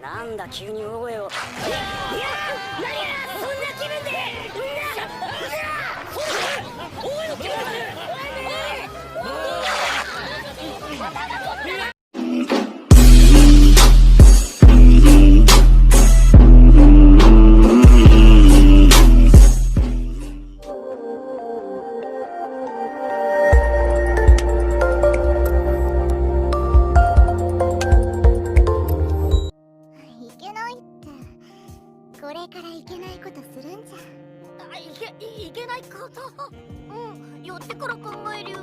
なんだ急に大声を。いや、何や、そんな気分で。大声を決める。これからいけないことするんじゃ。いけないこと。寄ってから考える。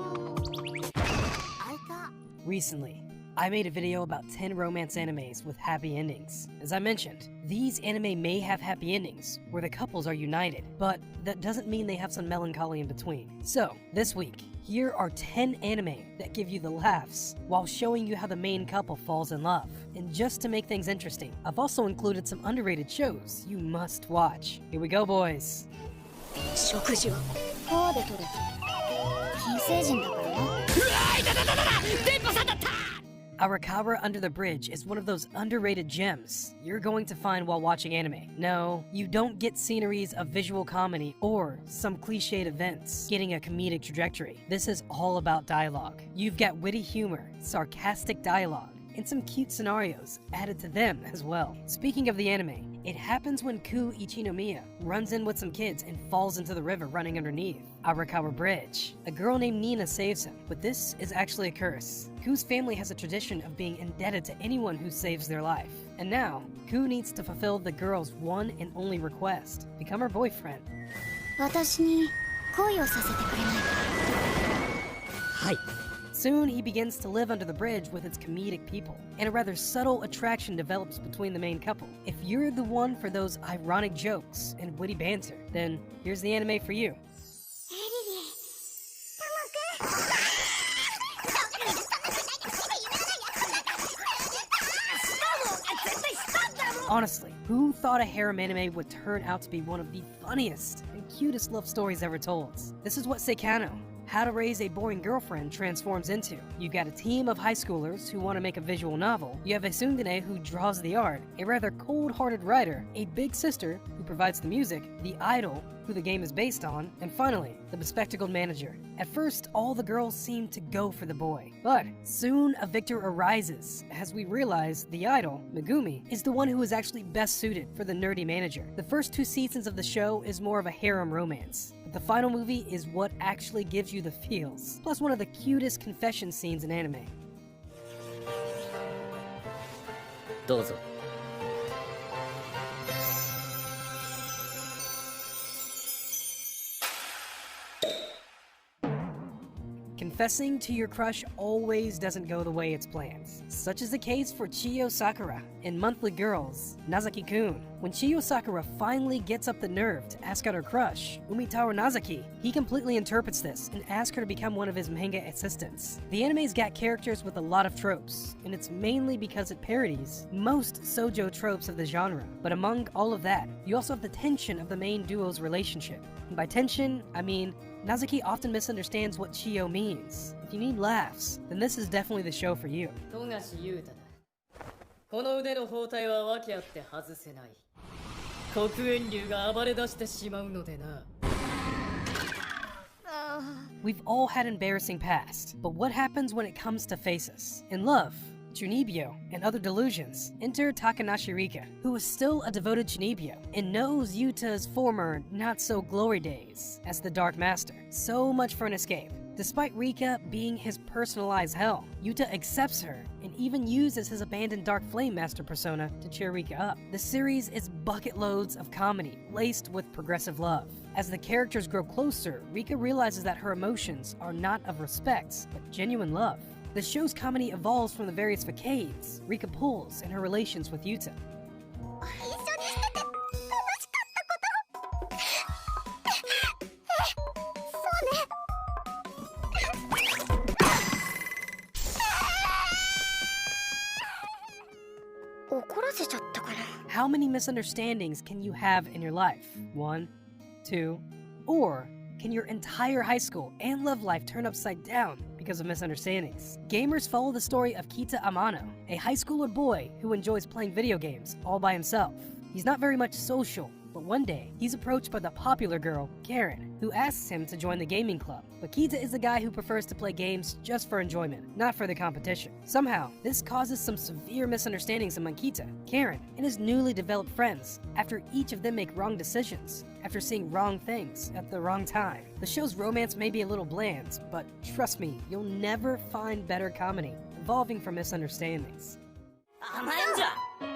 Recently, I made a video about 10 romance animes with happy endings. As I mentioned, these anime may have happy endings, where the couples are united, but that doesn't mean they have some melancholy in between. So, this week, here are 10 anime that give you the laughs, while showing you how the main couple falls in love. And just to make things interesting, I've also included some underrated shows you must watch. Here we go, boys. 食事はこうで取る。金星人だからな。電波さんだった。Arakawa Under the Bridge is one of those underrated gems you're going to find while watching anime. No, you don't get sceneries of visual comedy or some cliched events getting a comedic trajectory. This is all about dialogue. You've got witty humor, sarcastic dialogue, and some cute scenarios added to them as well. Speaking of the anime, it happens when Ku Ichinomiya runs in with some kids and falls into the river running underneath Arakawa Bridge. A girl named Nina saves him, but this is actually a curse. Ku's family has a tradition of being indebted to anyone who saves their life. And now, Ku needs to fulfill the girl's one and only request, become her boyfriend. 私に恋をさせてくれないか。はい。Soon, he begins to live under the bridge with its comedic people, and a rather subtle attraction develops between the main couple. If you're the one for those ironic jokes and witty banter, then here's the anime for you. Honestly, who thought a harem anime would turn out to be one of the funniest and cutest love stories ever told? This is what Seikano, How to Raise a Boring Girlfriend, transforms into. You've got a team of high schoolers who want to make a visual novel, you have a tsundere who draws the art, a rather cold-hearted writer, a big sister who provides the music, the idol who the game is based on, and finally, the bespectacled manager. At first, all the girls seem to go for the boy, but soon a victor arises as we realize the idol, Megumi, is the one who is actually best suited for the nerdy manager. The first 2 seasons of the show is more of a harem romance, but the final movie is what actually gives you the feels, plus one of the cutest confession scenes in anime. どうぞ。Confessing to your crush always doesn't go the way it's planned. Such is the case for Chiyo Sakura in Monthly Girls, Nazaki-kun. When Chiyo Sakura finally gets up the nerve to ask out her crush, Umitaro Nazaki, he completely interprets this and asks her to become one of his manga assistants. The anime's got characters with a lot of tropes, and it's mainly because it parodies most shoujo tropes of the genre. But among all of that, you also have the tension of the main duo's relationship. And by tension, I mean Nazaki often misunderstands what Chiyo means. If you need laughs, then this is definitely the show for you. 富樫勇太だ。この腕の包帯は訳あって外せない。黒煙竜が暴れ出してしまうのでな。We've all had embarrassing past, but what happens when it comes to faces? In love, Chunibyo, and other delusions, enter Takanashi Rika, who is still a devoted Chunibyo and knows Yuta's former not-so-glory days as the Dark Master. So much for an escape. Despite Rika being his personalized hell, Yuta accepts her and even uses his abandoned Dark Flame Master persona to cheer Rika up. The series is bucket loads of comedy, laced with progressive love. As the characters grow closer, Rika realizes that her emotions are not of respect, but genuine love. The show's comedy evolves from the various facades Rika pulls in her relations with Yuta. How many misunderstandings can you have in your life? 1, 2, or can your entire high school and love life turn upside down because of misunderstandings? Gamers follow the story of Kita Amano, a high schooler boy who enjoys playing video games all by himself. He's not very much social, but one day, he's approached by the popular girl, Karen, who asks him to join the gaming club. But Kita is the guy who prefers to play games just for enjoyment, not for the competition. Somehow, this causes some severe misunderstandings among Kita, Karen, and his newly developed friends, after each of them make wrong decisions, after seeing wrong things at the wrong time. The show's romance may be a little bland, but trust me, you'll never find better comedy evolving from misunderstandings. 甘えんじゃ。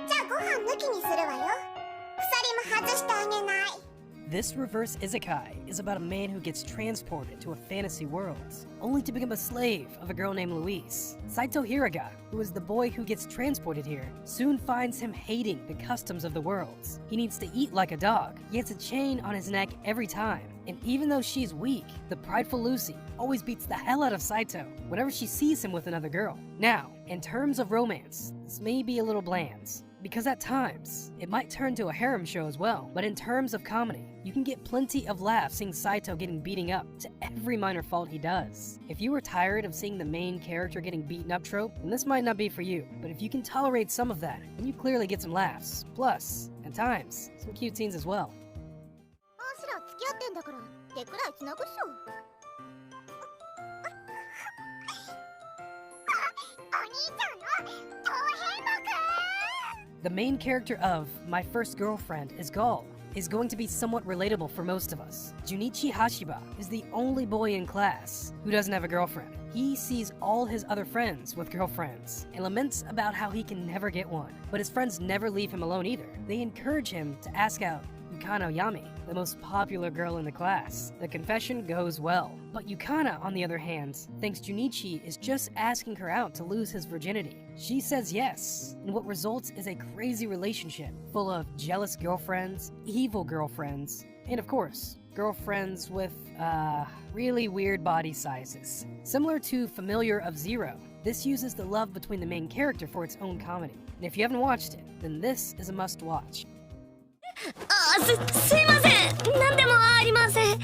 じゃあご飯抜きにするわよ。鎖も外してあげない。 This reverse isekai is about a man who gets transported to a fantasy world, only to become a slave of a girl named Louise. Saito Hiraga, who is the boy who gets transported here, soon finds him hating the customs of the world. He needs to eat like a dog. He has a chain on his neck every time. And even though she's weak, the prideful Lucy always beats the hell out of Saito whenever she sees him with another girl. Now, in terms of romance, this may be a little bland, because at times, it might turn to a harem show as well. But in terms of comedy, you can get plenty of laughs seeing Saito getting beating up to every minor fault he does. If you are tired of seeing the main character getting beaten up trope, then this might not be for you. But if you can tolerate some of that, then you clearly get some laughs. Plus, at times, some cute scenes as well. あんしら付き合ってんだから手くらいつなぐっしょ。お兄ちゃんの頭変膜。 The main character of My First Girlfriend is Gall is going to be somewhat relatable for most of us. Junichi Hashiba is the only boy in class who doesn't have a girlfriend. He sees all his other friends with girlfriends and laments about how he can never get one. But his friends never leave him alone either. They encourage him to ask out Yukano Yami, the most popular girl in the class. The confession goes well. But Yukana, on the other hand, thinks Junichi is just asking her out to lose his virginity. She says yes, and what results is a crazy relationship full of jealous girlfriends, evil girlfriends, and of course, girlfriends with, really weird body sizes. Similar to Familiar of Zero, this uses the love between the main character for its own comedy. And if you haven't watched it, then this is a must-watch. すいません。なんでもありません。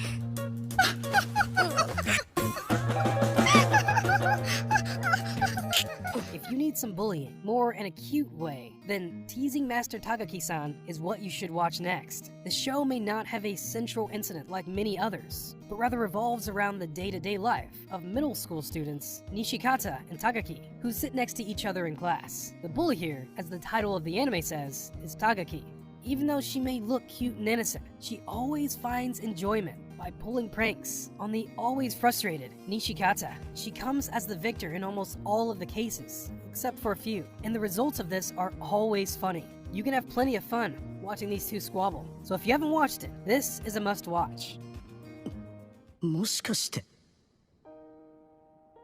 If you need some bullying, more in a cute way, then Teasing Master Tagaki-san is what you should watch next. The show may not have a central incident like many others, but rather revolves around the day-to-day life of middle school students, Nishikata and Tagaki, who sit next to each other in class. The bully here, as the title of the anime says, is Tagaki. Even though she may look cute and innocent, she always finds enjoyment by pulling pranks on the always frustrated Nishikata. She comes as the victor in almost all of the cases, except for a few, and the results of this are always funny. You can have plenty of fun watching these two squabble, so if you haven't watched it, this is a must-watch. もしかして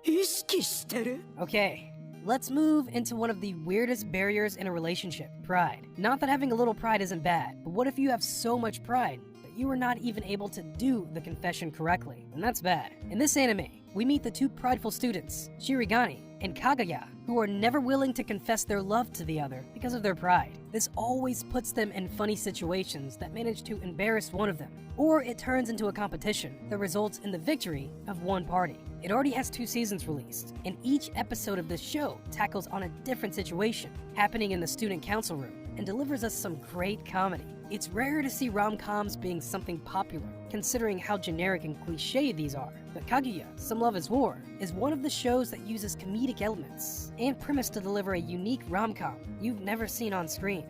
意識してる Okay, let's move into one of the weirdest barriers in a relationship, pride. Not that having a little pride isn't bad, but what if you have so much pride that you are not even able to do the confession correctly? And that's bad. In this anime, we meet the two prideful students, Shirigane and Kagaya, who are never willing to confess their love to the other because of their pride. This always puts them in funny situations that manage to embarrass one of them, or it turns into a competition that results in the victory of one party. It already has 2 seasons released, and each episode of this show tackles on a different situation happening in the student council room and delivers us some great comedy. It's rare to see rom-coms being something popular, considering how generic and cliche these are. But Kaguya, Some Love is War, is one of the shows that uses comedic elements and premise to deliver a unique rom-com you've never seen on screen.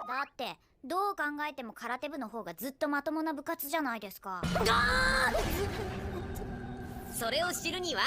だってどう考えても空手部の方がずっとまともな部活じゃないですか。それを知るには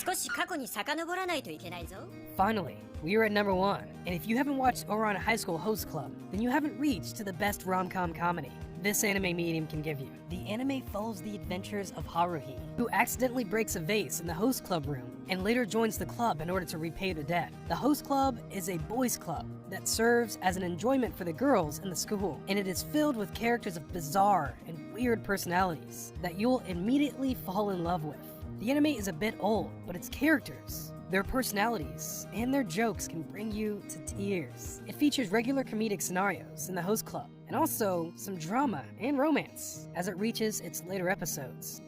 少し過去に遡らないといけないぞ Finally, we are at number 1, and if you haven't watched Ouran High School Host Club, then you haven't reached to the best rom-com comedy this anime medium can give you. The anime follows the adventures of Haruhi, who accidentally breaks a vase in the host club room and later joins the club in order to repay the debt. The host club is a boys' club that serves as an enjoyment for the girls in the school, and it is filled with characters of bizarre and weird personalities that you'll immediately fall in love with. The anime is a bit old, but its characters, their personalities, and their jokes can bring you to tears. It features regular comedic scenarios in the host club, and also some drama and romance as it reaches its later episodes.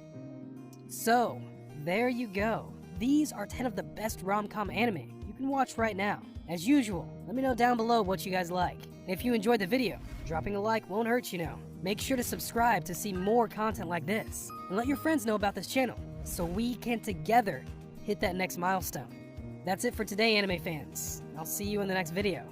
So, there you go. These are 10 of the best rom-com anime you can watch right now. As usual, let me know down below what you guys like. And if you enjoyed the video, dropping a like won't hurt, you know. Make sure to subscribe to see more content like this, and let your friends know about this channel, so we can together hit that next milestone. That's it for today, anime fans. I'll see you in the next video.